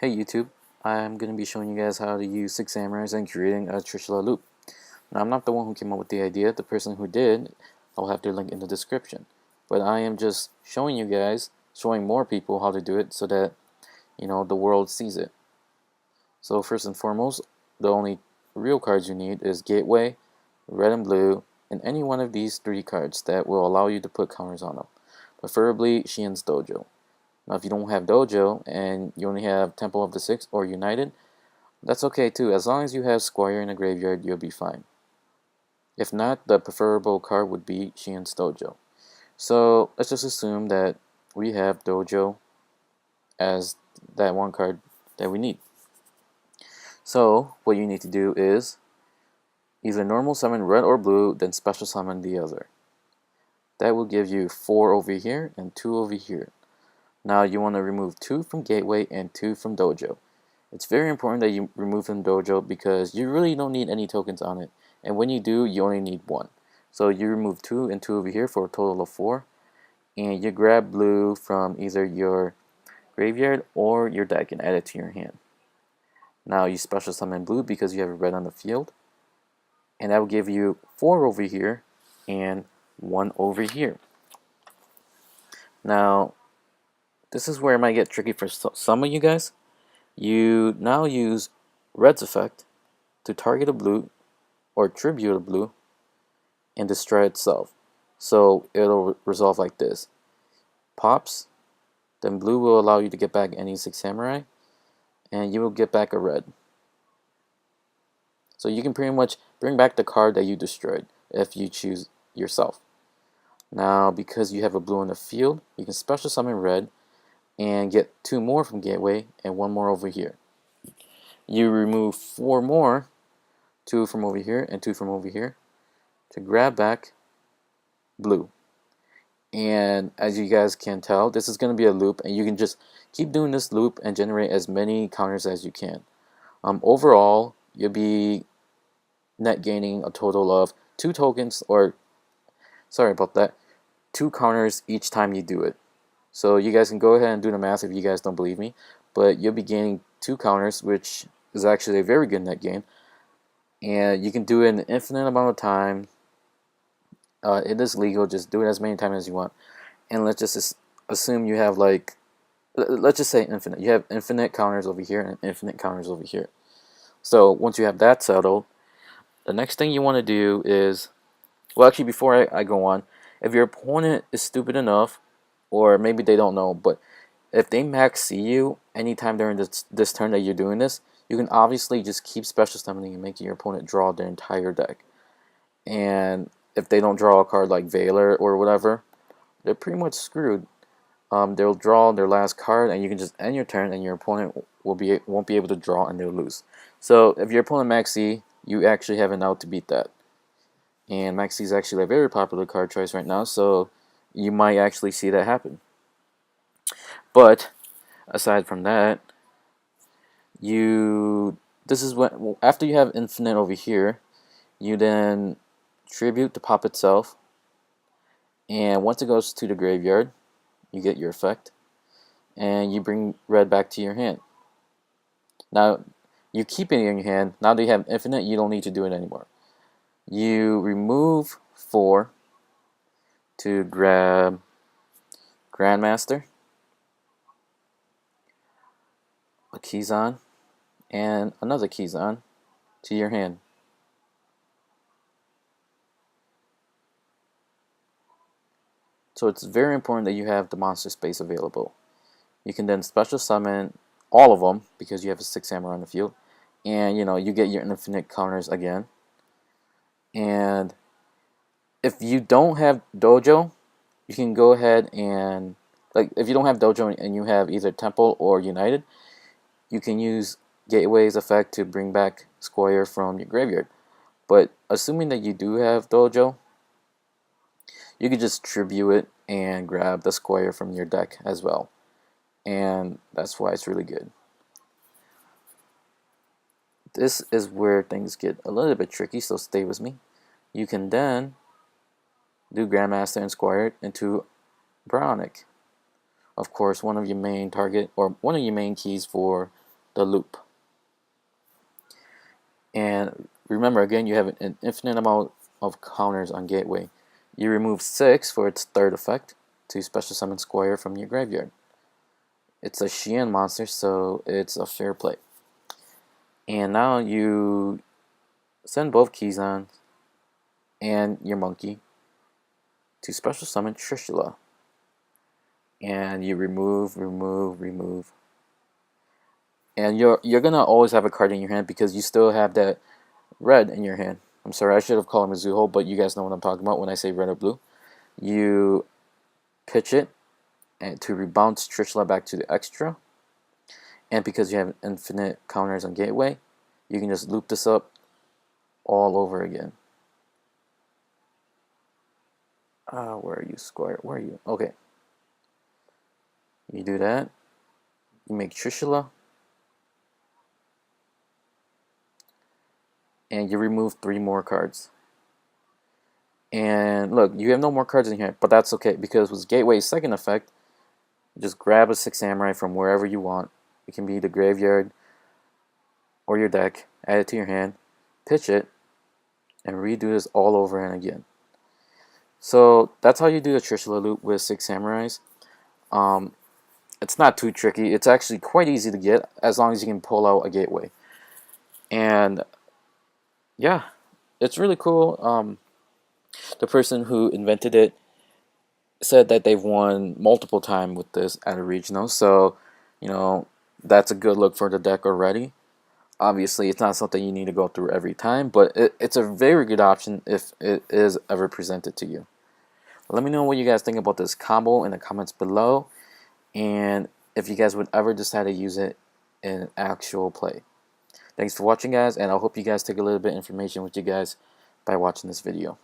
Hey YouTube, I'm going to be showing you guys how to use 6 samurais and creating a Trishula loop. Now I'm not the one who came up with the idea, the person who did, I'll have their link in the description. But I am just showing you guys, showing more people how to do it so that, the world sees it. So first and foremost, the only real cards you need is Gateway, Red and Blue, and any one of these 3 cards that will allow you to put counters on them. Preferably Shien's Dojo. Now if you don't have Dojo and you only have Temple of the Six or United, that's okay too. As long as you have Squire in the graveyard, you'll be fine. If not, the preferable card would be Shien's Dojo. So let's just assume that we have Dojo as that one card that we need. So what you need to do is either normal summon red or blue, then special summon the other. That will give you 4 over here and 2 over here. Now you want to remove 2 from Gateway and 2 from Dojo. It's very important that you remove from Dojo because you really don't need any tokens on it. And when you do, you only need 1. So you remove 2 and 2 over here for a total of 4. And you grab blue from either your graveyard or your deck and add it to your hand. Now you special summon blue because you have a red on the field. And that will give you 4 over here and 1 over here. Now, this is where it might get tricky for some of you guys. You now use red's effect to target a blue or tribute a blue and destroy itself. So it'll resolve like this. Pops, then blue will allow you to get back any 6 samurai, and you will get back a red. So you can pretty much bring back the card that you destroyed if you choose yourself. Now, because you have a blue in the field, you can special summon red and get 2 more from Gateway and 1 more over here. You remove 4 more, 2 from over here and 2 from over here, to grab back blue. And as you guys can tell, this is going to be a loop, and you can just keep doing this loop and generate as many counters as you can. Overall, you'll be net gaining a total of 2 tokens, or sorry about that, 2 counters each time you do it. So you guys can go ahead and do the math if you guys don't believe me, but you'll be gaining 2 counters, which is actually a very good net gain, and you can do it in an infinite amount of time. It is legal, just do it as many times as you want. And let's just assume you have let's just say infinite. You have infinite counters over here and infinite counters over here. So once you have that settled, the next thing you want to do is, well, actually before I go on, if your opponent is stupid enough, or maybe they don't know, but if they max see you anytime during this turn that you're doing this, you can obviously just keep special summoning and making your opponent draw their entire deck. And if they don't draw a card like Veiler or whatever, they're pretty much screwed. They'll draw their last card, and you can just end your turn, and your opponent won't be able to draw, and they'll lose. So if your opponent max C, you actually have an out to beat that. And max C is actually a very popular card choice right now, so you might actually see that happen. But aside from that, this is when, after you have infinite over here, you then tribute the pop itself, and once it goes to the graveyard, you get your effect, and you bring red back to your hand. Now, you keep it in your hand. Now that you have infinite, you don't need to do it anymore. You remove 4 to grab Grandmaster, a Keyzon, and another Keyzon to your hand. So it's very important that you have the monster space available. You can then special summon all of them because you have a 6 samurai on the field, and you get your infinite counters again. And if you don't have Dojo, you can go ahead and, if you don't have Dojo and you have either Temple or United, you can use Gateway's effect to bring back Squire from your graveyard. But assuming that you do have Dojo, you could just tribute it and grab the Squire from your deck as well. And that's why it's really good. This is where things get a little bit tricky, so stay with me. You can then do Grandmaster and Squire into Brownic. Of course, one of your main target, or one of your main keys for the loop. And remember, again, you have an infinite amount of counters on Gateway. You remove 6 for its third effect to special summon Squire from your graveyard. It's a Xian monster, so it's a fair play. And now you send both Keyzon and your monkey to special summon Trishula. And you remove. And you're gonna always have a card in your hand because you still have that red in your hand. I'm sorry, I should have called him Mizuho, but you guys know what I'm talking about when I say red or blue. You pitch it and to rebounce Trishula back to the extra. And because you have infinite counters on Gateway, you can just loop this up all over again. Where are you, Squire? Where are you? Okay. You do that. You make Trishula. And you remove 3 more cards. And look, you have no more cards in here, but that's okay because with Gateway's second effect, just grab a 6 Samurai from wherever you want. It can be the graveyard or your deck, add it to your hand, pitch it, and redo this all over and again. So that's how you do the Trishula loop with 6 Samurais. It's not too tricky. It's actually quite easy to get as long as you can pull out a Gateway. And yeah, it's really cool. The person who invented it said that they've won multiple times with this at a regional, so you know that's a good look for the deck already. Obviously, it's not something you need to go through every time, but it's a very good option if it is ever presented to you. Let me know what you guys think about this combo in the comments below, and if you guys would ever decide to use it in actual play. Thanks for watching, guys, and I hope you guys take a little bit of information with you guys by watching this video.